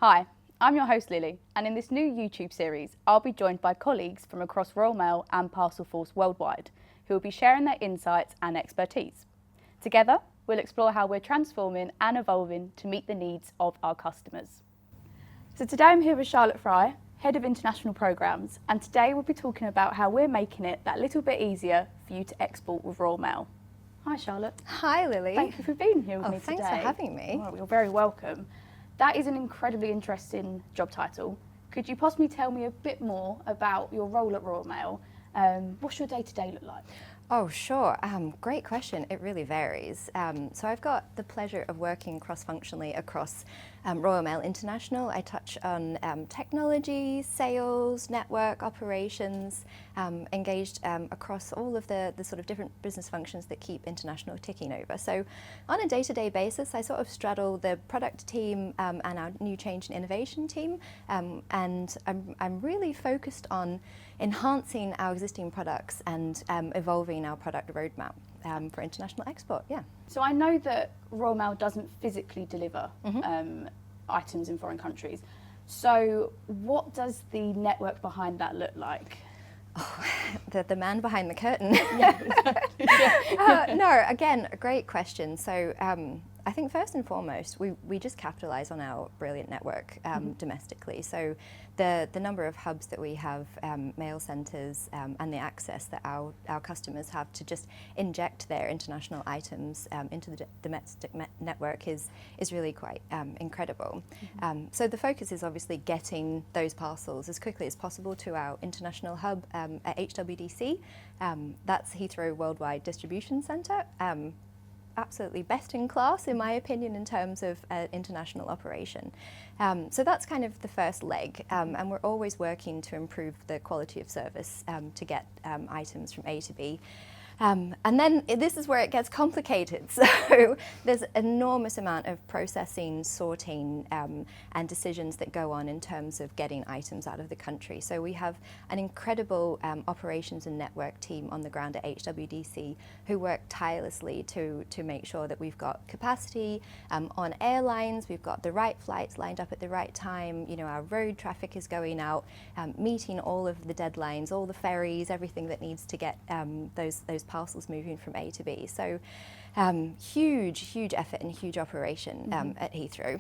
Hi, I'm your host Lily, and in this new YouTube series, I'll be joined by colleagues from across Royal Mail and Parcelforce worldwide, who will be sharing their insights and expertise. Together, we'll explore how we're transforming and evolving to meet the needs of our customers. So today I'm here with Charlotte Fry, Head of International Programmes, and today we'll be talking about how we're making it that little bit easier for you to export with Royal Mail. Hi Charlotte. Hi Lily. Thank you for being here with me today. Thanks for having me. Oh, you're very welcome. That is an incredibly interesting job title. Could you possibly tell me a bit more about your role at Royal Mail? What's your day-to-day look like? Oh, sure. Great question. It really varies. So I've got the pleasure of working cross-functionally across Royal Mail International. I touch on technology, sales, network, operations, engaged across all of the sort of different business functions that keep International ticking over. So on a day-to-day basis, I sort of straddle the product team and our new change and innovation team, and I'm really focused on enhancing our existing products and evolving our product roadmap for international export. Yeah. So I know that Royal Mail doesn't physically deliver items in foreign countries. So what does the network behind that look like? Oh, the man behind the curtain. Yeah, exactly. No, again, a great question. So I think first and foremost, we just capitalise on our brilliant network domestically. So the number of hubs that we have, mail centres, and the access that our customers have to just inject their international items into the domestic network is really quite incredible. So the focus is obviously getting those parcels as quickly as possible to our international hub at HWDC. That's Heathrow Worldwide Distribution Centre. Absolutely best in class, in my opinion, in terms of international operation. So that's kind of the first leg, and we're always working to improve the quality of service to get items from A to B. And then this is where it gets complicated. So there's an enormous amount of processing, sorting, and decisions that go on in terms of getting items out of the country. So we have an incredible operations and network team on the ground at HWDC who work tirelessly to make sure that we've got capacity on airlines, we've got the right flights lined up at the right time, you know, our road traffic is going out, meeting all of the deadlines, all the ferries, everything that needs to get those parcels moving from A to B. So huge effort and huge operation at Heathrow.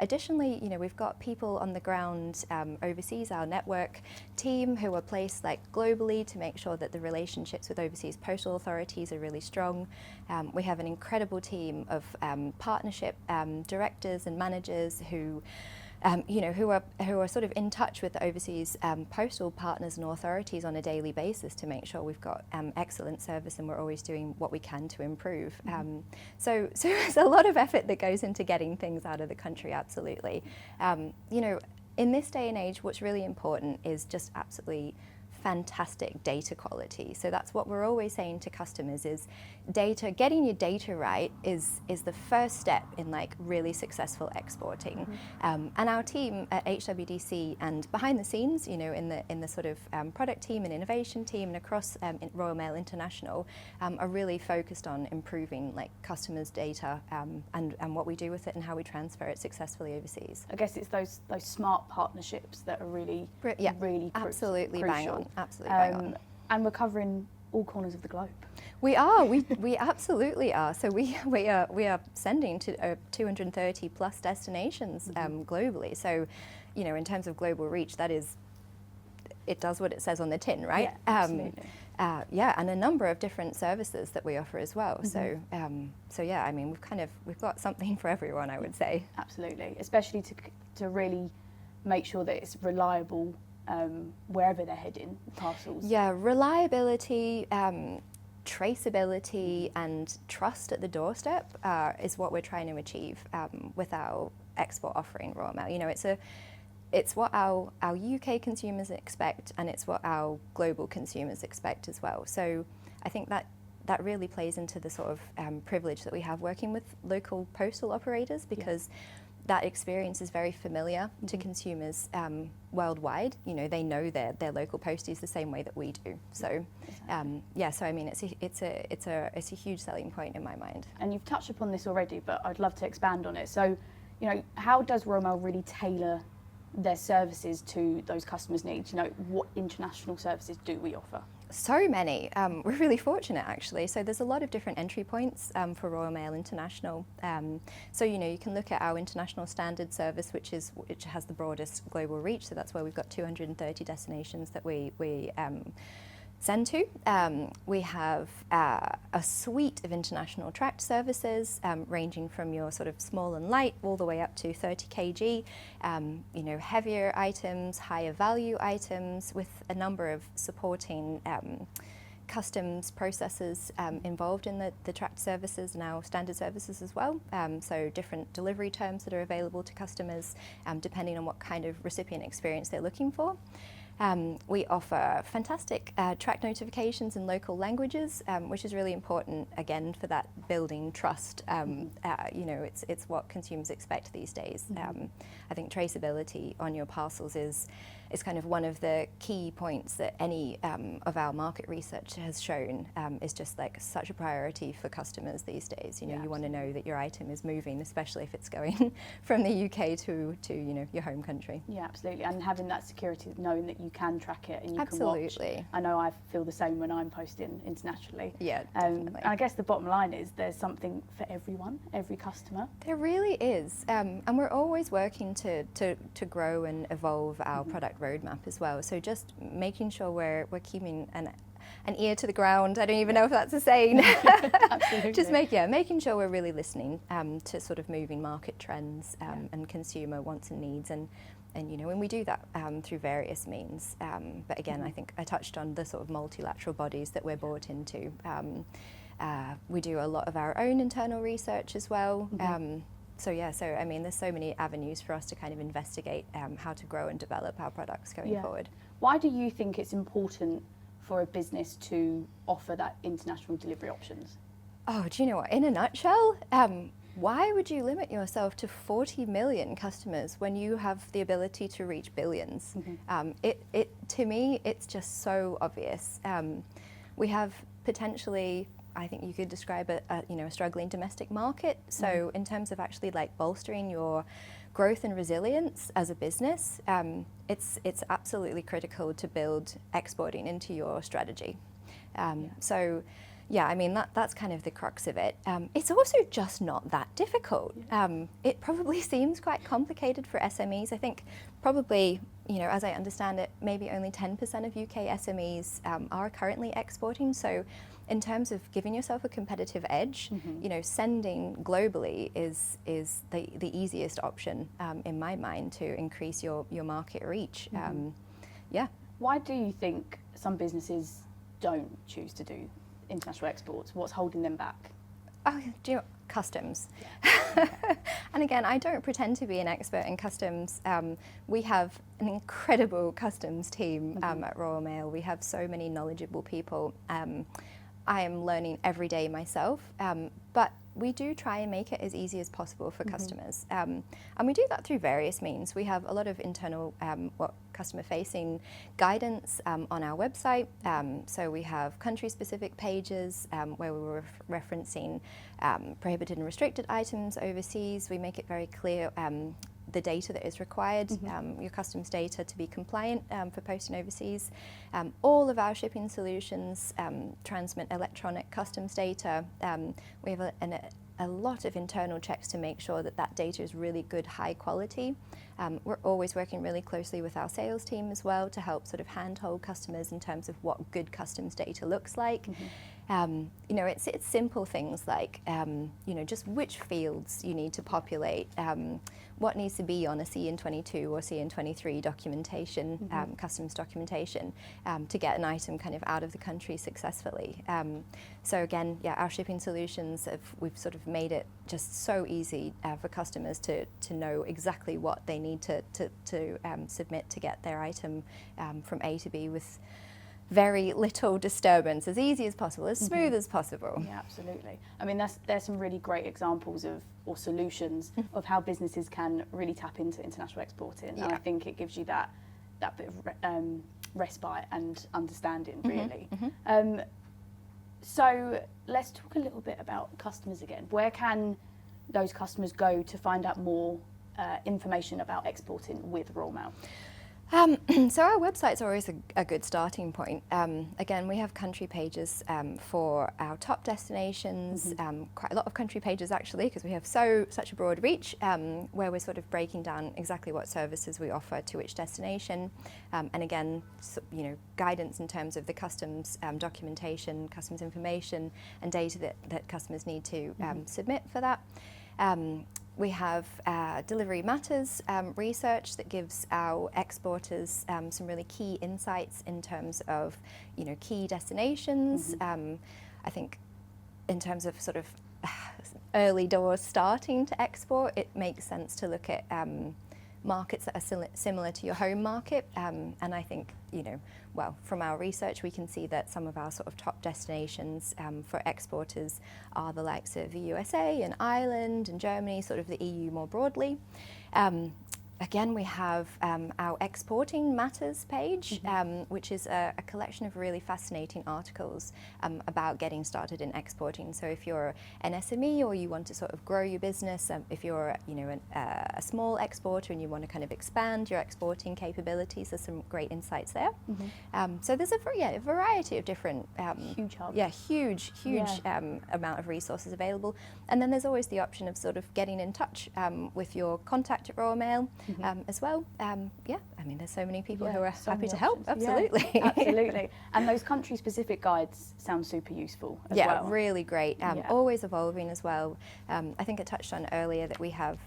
Additionally, you know, we've got people on the ground overseas, our network team who are placed like globally to make sure that the relationships with overseas postal authorities are really strong. We have an incredible team of partnership directors and managers who you know, who are sort of in touch with the overseas postal partners and authorities on a daily basis to make sure we've got excellent service and we're always doing what we can to improve. So there's a lot of effort that goes into getting things out of the country, absolutely. You know, in this day and age, what's really important is just absolutely fantastic data quality. So that's what we're always saying to customers is data, getting your data right is the first step in like really successful exporting. And our team at HWDC and behind the scenes, you know, in the sort of product team and innovation team and across Royal Mail International are really focused on improving like customers' data and what we do with it and how we transfer it successfully overseas. I guess it's those smart partnerships that are really absolutely crucial. bang on. Absolutely bang on. And we're covering all corners of the globe. We are. We absolutely are. So we are sending to 230 plus destinations globally. So, you know, in terms of global reach, it does what it says on the tin, right? Yeah, absolutely. Yeah, and a number of different services that we offer as well. So yeah, I mean, we've got something for everyone, I would say. Absolutely, especially to really make sure that it's reliable wherever they're heading, parcels. Yeah, reliability, traceability and trust at the doorstep is what we're trying to achieve with our export offering, Royal Mail. You know, it's what our UK consumers expect and it's what our global consumers expect as well. So I think that really plays into the sort of privilege that we have working with local postal operators because that experience is very familiar to consumers worldwide. You know, they know their local posties the same way that we do. So, yeah. So I mean, it's a huge selling point in my mind. And you've touched upon this already, but I'd love to expand on it. So, you know, how does Royal Mail really tailor their services to those customers' needs? You know, what international services do we offer? So many. We're really fortunate, actually. So there's a lot of different entry points for Royal Mail International. So you know, you can look at our international standard service, which has the broadest global reach. So that's where we've got 230 destinations that we send to. We have a suite of international tracked services, ranging from your sort of small and light all the way up to 30 kg, you know, heavier items, higher value items, with a number of supporting customs processes involved in the tracked services and our standard services as well. So different delivery terms that are available to customers depending on what kind of recipient experience they're looking for. We offer fantastic track notifications in local languages, which is really important, again, for that building trust. You know, it's what consumers expect these days. I think traceability on your parcels is kind of one of the key points that any of our market research has shown is just like such a priority for customers these days. You know, you want to know that your item is moving, especially if it's going from the UK to you know, your home country. Yeah, absolutely. And having that security, knowing that you can track it and you Absolutely. can watch. I know I feel the same when I'm posting internationally. Yeah, definitely. And I guess the bottom line is there's something for everyone, every customer. There really is. And we're always working to grow and evolve our product roadmap as well. So just making sure we're keeping an ear to the ground. I don't even know if that's a saying. Absolutely. Just making sure we're really listening to sort of moving market trends and consumer wants and needs, and you know, when we do that through various means. But again, I think I touched on the sort of multilateral bodies that we're bought into. We do a lot of our own internal research as well. So I mean, there's so many avenues for us to kind of investigate how to grow and develop our products going forward. Why do you think it's important for a business to offer that international delivery options? Oh, do you know what? In a nutshell, why would you limit yourself to 40 million customers when you have the ability to reach billions? To me, it's just so obvious. We have potentially, I think you could describe a struggling domestic market. So in terms of actually like bolstering your growth and resilience as a business, it's absolutely critical to build exporting into your strategy. So yeah, I mean, that's kind of the crux of it. It's also just not that difficult. It probably seems quite complicated for SMEs. I think probably, you know, as I understand it, maybe only 10% of UK SMEs are currently exporting. So in terms of giving yourself a competitive edge, you know, sending globally is the easiest option in my mind to increase your market reach. Why do you think some businesses don't choose to do international exports? What's holding them back? Oh, do you know, customs. And again, I don't pretend to be an expert in customs. We have an incredible customs team at Royal Mail. We have so many knowledgeable people. I am learning every day myself, but we do try and make it as easy as possible for customers. And we do that through various means. We have a lot of internal customer-facing guidance on our website. So we have country-specific pages where we were referencing prohibited and restricted items overseas. We make it very clear the data that is required, your customs data to be compliant for posting overseas. All of our shipping solutions transmit electronic customs data. We have a lot of internal checks to make sure that that data is really good, high quality. We're always working really closely with our sales team as well to help sort of handhold customers in terms of what good customs data looks like. You know, it's simple things like, you know, just which fields you need to populate, what needs to be on a CN22 or CN23 documentation, customs documentation, to get an item kind of out of the country successfully. So again, yeah, our shipping solutions, we've sort of made it just so easy for customers to know exactly what they need to submit to get their item from A to B with very little disturbance, as easy as possible, as smooth as possible. Yeah, absolutely. I mean, there's some really great examples or solutions of how businesses can really tap into international exporting. And I think it gives you that bit of respite and understanding, really. So let's talk a little bit about customers again. Where can those customers go to find out more information about exporting with Royal Mail? So our website's always a good starting point. Again, we have country pages for our top destinations, quite a lot of country pages actually, because we have such a broad reach, where we're sort of breaking down exactly what services we offer to which destination, and again, guidance in terms of the customs documentation, customs information, and data that customers need to submit for that. We have Delivery Matters research that gives our exporters some really key insights in terms of, key destinations. I think in terms of sort of early doors starting to export, it makes sense to look at markets that are similar to your home market. And I think, from our research, we can see that some of our sort of top destinations for exporters are the likes of the USA and Ireland and Germany, sort of the EU more broadly. Again, we have our Exporting Matters page, which is a collection of really fascinating articles about getting started in exporting. So if you're an SME or you want to sort of grow your business, if you're a small exporter and you want to kind of expand your exporting capabilities, there's some great insights there. So there's a variety of different huge hub. huge amount of resources available. And then there's always the option of sort of getting in touch with your contact at Royal Mail. As well. I mean, there's so many people who are happy to help. Absolutely. Yeah, absolutely. And those country-specific guides sound super useful as well. Yeah, really great. Always evolving as well. I think I touched on earlier that we have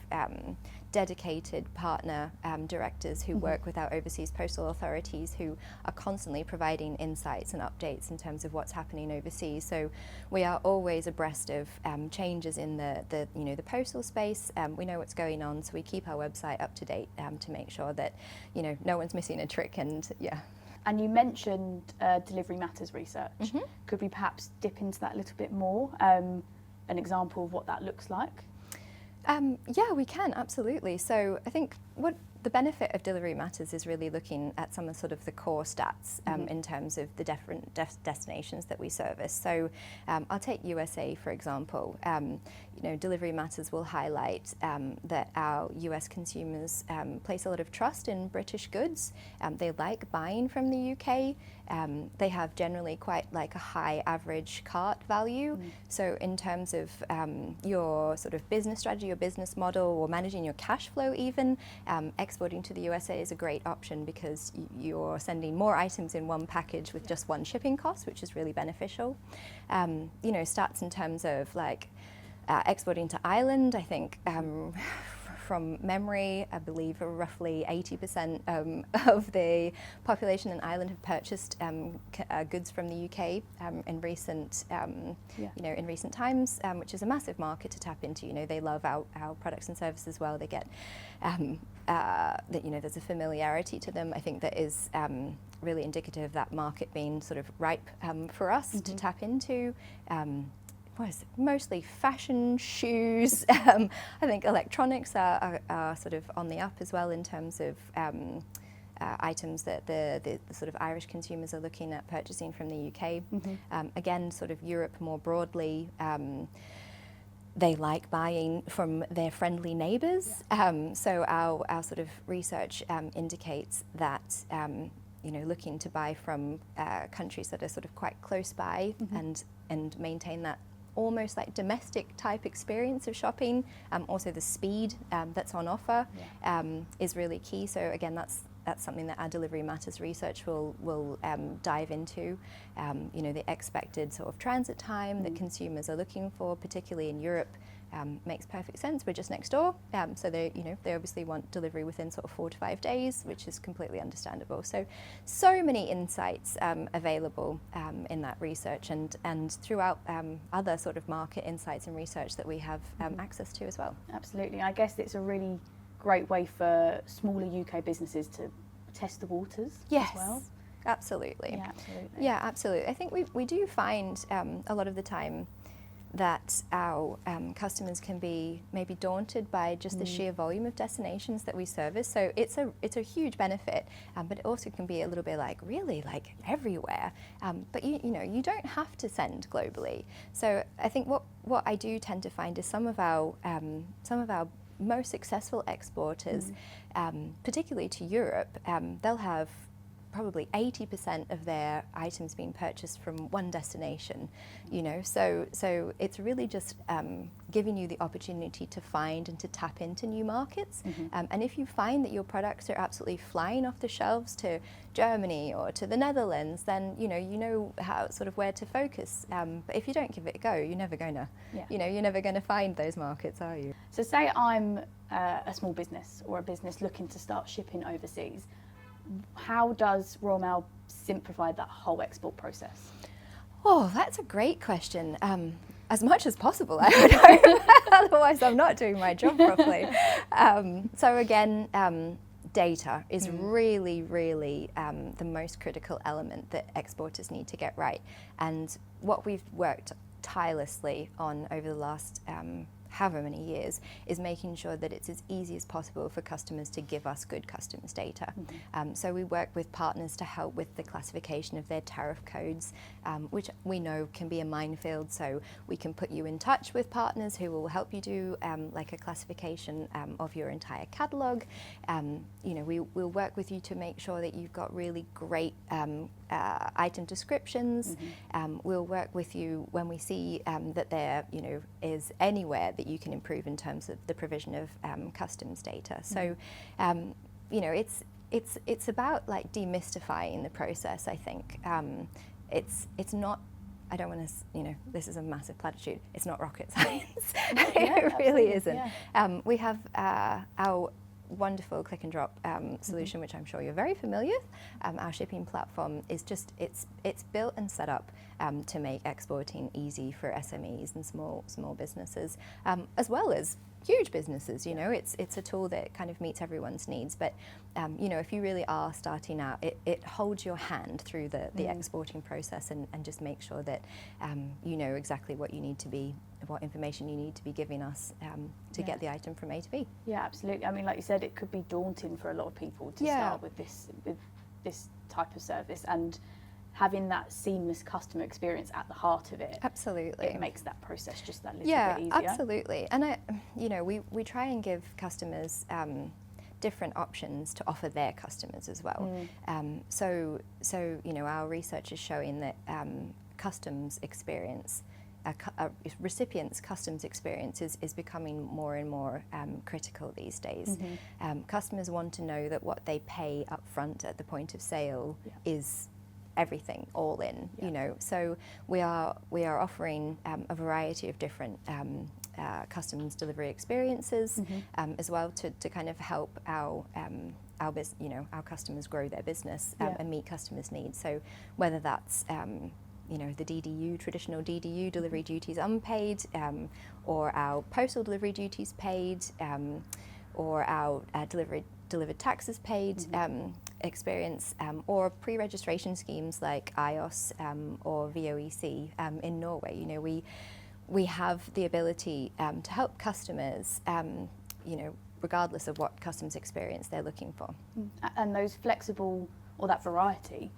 dedicated partner directors who work with our overseas postal authorities, who are constantly providing insights and updates in terms of what's happening overseas. So we are always abreast of changes in the postal space. We know what's going on, so we keep our website up to date to make sure that no one's missing a trick. And And you mentioned Delivery Matters research. Could we perhaps dip into that a little bit more? An example of what that looks like? Yeah, we can, absolutely. So I think what the benefit of Delivery Matters is really looking at some of sort of the core stats in terms of the different destinations that we service. So I'll take USA, for example. Delivery Matters will highlight that our US consumers place a lot of trust in British goods. They like buying from the UK. They have generally quite like a high average cart value. So in terms of your sort of business strategy, your business model, or managing your cash flow even, exporting to the USA is a great option because you're sending more items in one package with just one shipping cost, which is really beneficial. Stats in terms of like exporting to Ireland, I think from memory, I believe roughly 80% of the population in Ireland have purchased goods from the UK in recent times, which is a massive market to tap into. They love our products and services as well. They get there's a familiarity to them. I think that is really indicative of that market being sort of ripe for us to tap into. Mostly fashion, shoes. I think electronics are sort of on the up as well in terms of items that the sort of Irish consumers are looking at purchasing from the UK. Again, sort of Europe more broadly. They like buying from their friendly neighbours. So our sort of research indicates that looking to buy from countries that are sort of quite close by and maintain that almost like domestic type experience of shopping. Also the speed that's on offer is really key. So again, that's something that our Delivery Matters research will dive into. The expected sort of transit time that consumers are looking for, particularly in Europe, makes perfect sense. We're just next door, so they obviously want delivery within sort of 4 to 5 days, which is completely understandable. So many insights available in that research, and throughout other sort of market insights and research that we have access to as well. Absolutely. I guess it's a really great way for smaller UK businesses to test the waters as well. Absolutely. Yeah, absolutely. Yeah, absolutely. I think we do find a lot of the time that our customers can be maybe daunted by just the sheer volume of destinations that we service. So it's a huge benefit, but it also can be a little bit like really like everywhere. But you don't have to send globally. So I think what I do tend to find is some of our most successful exporters, particularly to Europe, they'll have probably 80% of their items being purchased from one destination, you know, so it's really just giving you the opportunity to find and to tap into new markets. And if you find that your products are absolutely flying off the shelves to Germany or to the Netherlands, then you know how sort of where to focus. But if you don't give it a go, you're never gonna, you're never gonna find those markets, are you? So say I'm a small business or a business looking to start shipping overseas. How does Royal Mail simplify that whole export process? Oh, that's a great question. As much as possible, I would hope. Otherwise, I'm not doing my job properly. So again, data is really, really the most critical element that exporters need to get right. And what we've worked tirelessly on over the last however many years is making sure that it's as easy as possible for customers to give us good customs data. So we work with partners to help with the classification of their tariff codes, which we know can be a minefield, so we can put you in touch with partners who will help you do like a classification of your entire catalogue. We'll work with you to make sure that you've got really great item descriptions. We'll work with you when we see that there is anywhere that you can improve in terms of the provision of customs data. So it's about like demystifying the process, I think. It's not, I don't want to, this is a massive platitude, it's not rocket science. It really isn't. We have our wonderful click and drop solution, which I'm sure you're very familiar with. Our shipping platform is just, it's built and set up to make exporting easy for SMEs and small businesses, as well as huge businesses. It's a tool that kind of meets everyone's needs, but if you really are starting out, it holds your hand through the exporting process and just make sure that you know exactly what information you need to be giving us to get the item from A to B. Yeah, absolutely. I mean, like you said, it could be daunting for a lot of people to start with this type of service, and having that seamless customer experience at the heart of it. Absolutely. It makes that process just that little bit easier. Yeah, absolutely. And we try and give customers different options to offer their customers as well. So our research is showing that customs experience, recipients' customs experience is becoming more and more critical these days. Customers want to know that what they pay up front at the point of sale is everything, all in. So we are offering a variety of different customs delivery experiences as well to kind of help our customers grow their business and meet customers' needs. So whether that's the DDU, traditional DDU, delivery duties unpaid, or our postal delivery duties paid, or our delivered taxes paid experience, or pre-registration schemes like IOS or VOEC in Norway. We have the ability to help customers, regardless of what customs experience they're looking for. And those flexible, or that variety,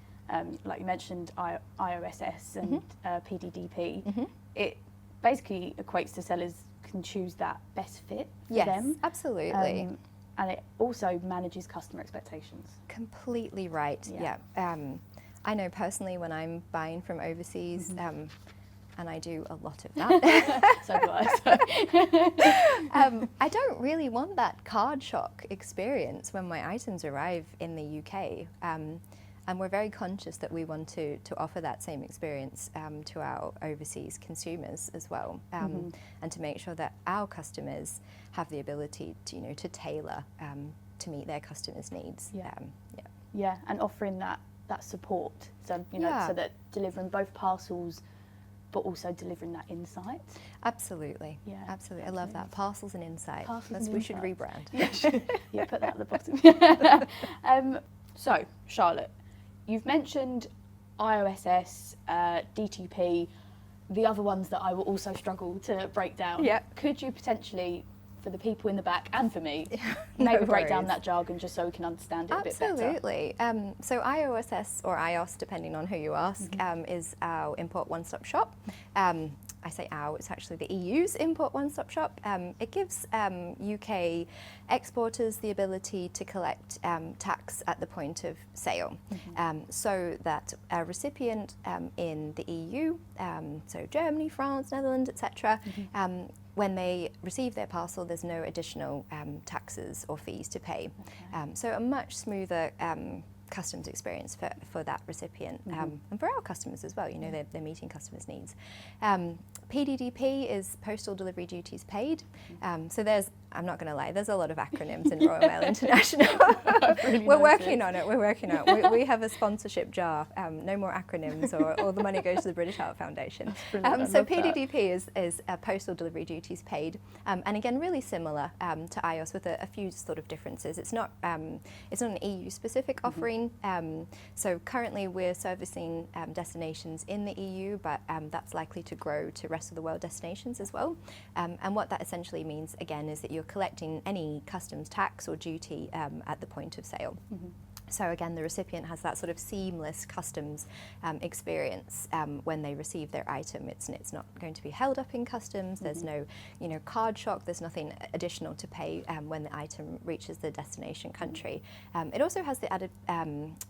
like you mentioned, IOSS and PDDP, it basically equates to sellers can choose that best fit for them. Yes, absolutely. And it also manages customer expectations. Completely right, yeah. I know personally when I'm buying from overseas, and I do a lot of that. So do I. I don't really want that card shock experience when my items arrive in the UK. And we're very conscious that we want to offer that same experience to our overseas consumers as well, and to make sure that our customers have the ability to tailor to meet their customers' needs. Yeah, and offering that support, so so that delivering both parcels, but also delivering that insight. Absolutely. Yeah, absolutely. I love that. Parcels and insight. We should rebrand. Yeah, put that at the bottom. So, Charlotte, you've mentioned IOSS, DTP, the other ones that I will also struggle to break down. Could you potentially, for the people in the back and for me, maybe break down that jargon just so we can understand it a bit better? Absolutely. So IOSS, or IOS, depending on who you ask, is our import one-stop shop. I say our, it's actually the EU's import one-stop shop. It gives UK exporters the ability to collect tax at the point of sale, so that a recipient in the EU, so Germany, France, Netherlands, etc., when they receive their parcel, there's no additional taxes or fees to pay. So a much smoother customs experience for that recipient, and for our customers as well. You know, they're meeting customers' needs. PDDP is Postal Delivery Duties Paid. So I'm not going to lie, there's a lot of acronyms in Royal Mail International. We're working on it. We have a sponsorship jar. No more acronyms, or the money goes to the British Heart Foundation. So PDDP is Postal Delivery Duties Paid, and again, really similar to iOS with a few sort of differences. It's not an EU-specific offering. So currently we're servicing destinations in the EU, but that's likely to grow to rest of the world destinations as well. And what that essentially means, again, is that you're collecting any customs tax or duty at the point of sale. So again, the recipient has that sort of seamless customs experience when they receive their item. It's not going to be held up in customs. There's no, card shock. There's nothing additional to pay when the item reaches the destination country. It also has the added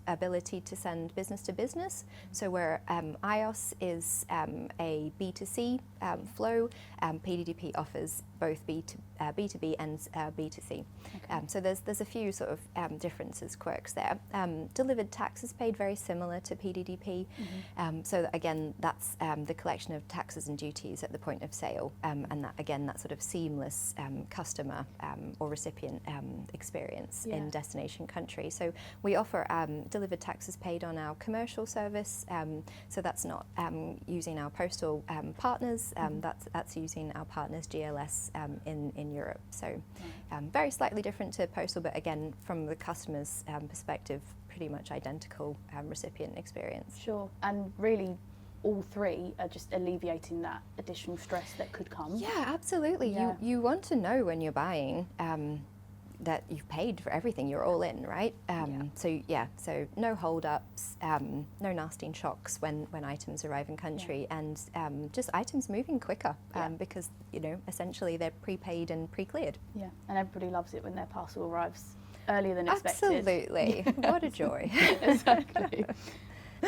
ability to send business to business. So where iOS is a B2C flow, PDDP offers both B2B and B2C. So there's a few sort of differences, quirks there. Delivered tax is paid very similar to PDDP. So again, that's the collection of taxes and duties at the point of sale, and that sort of seamless customer or recipient experience in destination country. So we offer delivered taxes paid on our commercial service. So that's not using our postal partners. That's using our partners GLS in Europe. So very slightly different to postal, but again, from the customer's perspective, pretty much identical recipient experience. Sure, and really all three are just alleviating that additional stress that could come. Yeah, absolutely. You want to know when you're buying that you've paid for everything, you're all in, right? So no hold-ups, no nasty shocks when items arrive in country, and just items moving quicker because, essentially they're prepaid and pre-cleared. Yeah, and everybody loves it when their parcel arrives earlier than expected. Absolutely. What a joy. Exactly.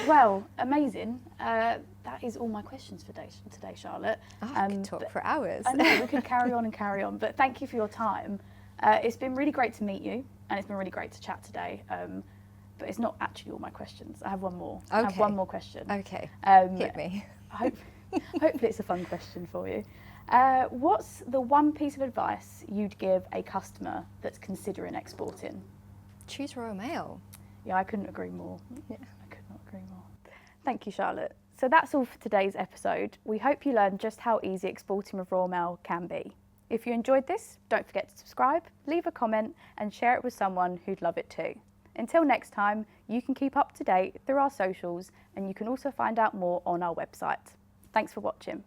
Well, amazing. That is all my questions for today, Charlotte. I could talk for hours. I know, we could carry on, but thank you for your time. It's been really great to meet you, and it's been really great to chat today. But it's not actually all my questions. I have one more. Okay. I have one more question. Okay. Hit me. Hopefully it's a fun question for you. What's the one piece of advice you'd give a customer that's considering exporting? Choose Royal Mail. Yeah, I couldn't agree more. Yeah. I could not agree more. Thank you, Charlotte. So that's all for today's episode. We hope you learned just how easy exporting with Royal Mail can be. If you enjoyed this, don't forget to subscribe, leave a comment and share it with someone who'd love it too. Until next time, you can keep up to date through our socials, and you can also find out more on our website. Thanks for watching.